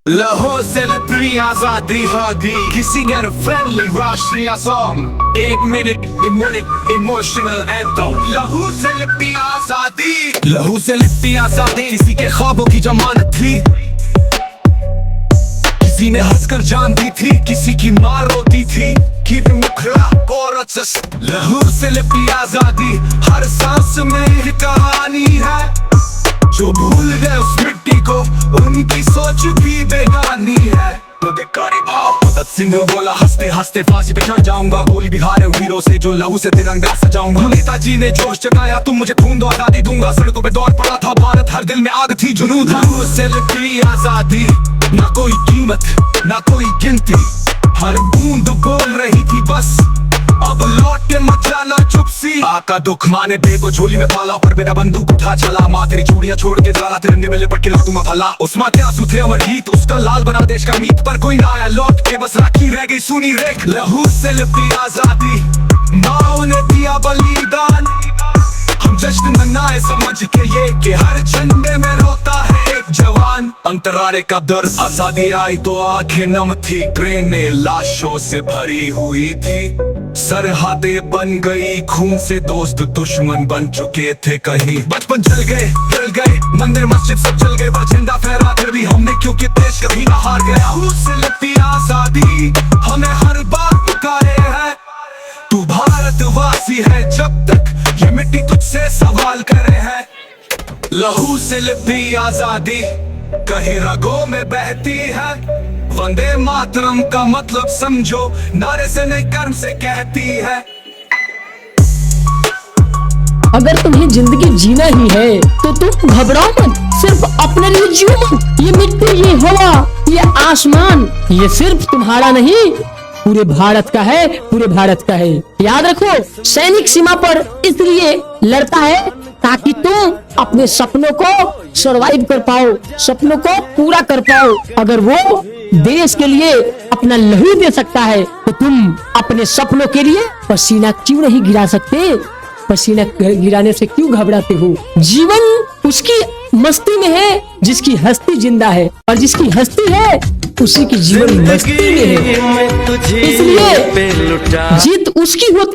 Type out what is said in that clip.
लाहौर से लपरी आजादी हादी किसी ने फ्रेंडली राष्ट्रीय song 1 minute emotional anthem. Lahore से लिपटी आजादी, लाहौर से लिपटी आजादी किसी के ख्वाबों की जमानत थी। किसी ने हंसकर जान दी थी, किसी की मां रोती थी। लाहौर से लिपटी आजादी, हर सांस में एक कहानी है। जो भूल गए उस मिट्टी को, उनकी सोच भी बेगानी है। भगत सिंह बोला हंसते हंसते फांसी पे चढ़ जाऊंगा। गोली बिहार हीरो से जो लहू से तिरंगा सजाऊंगा। नेताजी ने जोश जगाया, तुम मुझे खून दो आजादी दूंगा। सड़कों पे दौड़ पड़ा था भारत, हर दिल में आग थी, जुनून था। लाहौर से लिपटी आजादी, ना कोई कीमत ना कोई गिनती, हर बूंद बोल रही थी बस अब लौट के मत जाना चुप सी। आका दुख माने दे को झोली में पाला, पर मेरा बंदूक उठा चला। माँ तेरी चूड़ियां छोड़ के जाला, तिरंगे में लिपट के रख दूंगा भला। उस माँ के आंसू थे अमर गीत, उसका लाल बना देश का मीत। पर कोई ना आया लौट के, बस राखी रह गई सुनी रेख। लाहौर से लिपटी आजादी, माँ ने दिया बलिदान। हम जश्न मनाए समझ के ये कि हर झंडे में रोता है एक जवान। अंतरारे का दर्द, आजादी आई तो आंखें नम थी। ट्रेनें लाशों से भरी हुई थी, सरहदें बन गई खून से। दोस्त दुश्मन बन चुके थे कहीं। बचपन चल गए जल गए, मंदिर मस्जिद सब चल गए। पर झंडा फहरा फिर भी हमने, क्योंकि देश कभी ना हार गया। उससे लिपटी आजादी हमें हर बात पुकारे है। तू भारतवासी है जब तक ये मिट्टी तुझसे सवाल करे है। लहू से लिपटी आजादी कहीं रगों में बहती है। वंदे मातरम का मतलब समझो, नारे से नहीं कर्म से कहती है। अगर तुम्हें जिंदगी जीना ही है तो तुम घबराओ मत, सिर्फ अपने लिए जियो मत। ये मिट्टी, ये हवा, ये आसमान, ये सिर्फ तुम्हारा नहीं पूरे भारत का है, पूरे भारत का है। याद रखो, सैनिक सीमा पर इसलिए लड़ता है ताकि तुम अपने सपनों को सरवाइव कर पाओ, सपनों को पूरा कर पाओ। अगर वो देश के लिए अपना लहू दे सकता है तो तुम अपने सपनों के लिए पसीना क्यों नहीं गिरा सकते? पसीना गिराने से क्यों घबराते हो? जीवन उसकी मस्ती में है जिसकी हस्ती जिंदा है, और जिसकी हस्ती है उसी की जीवन मस्ती में है। इसलिए जीत उसकी होती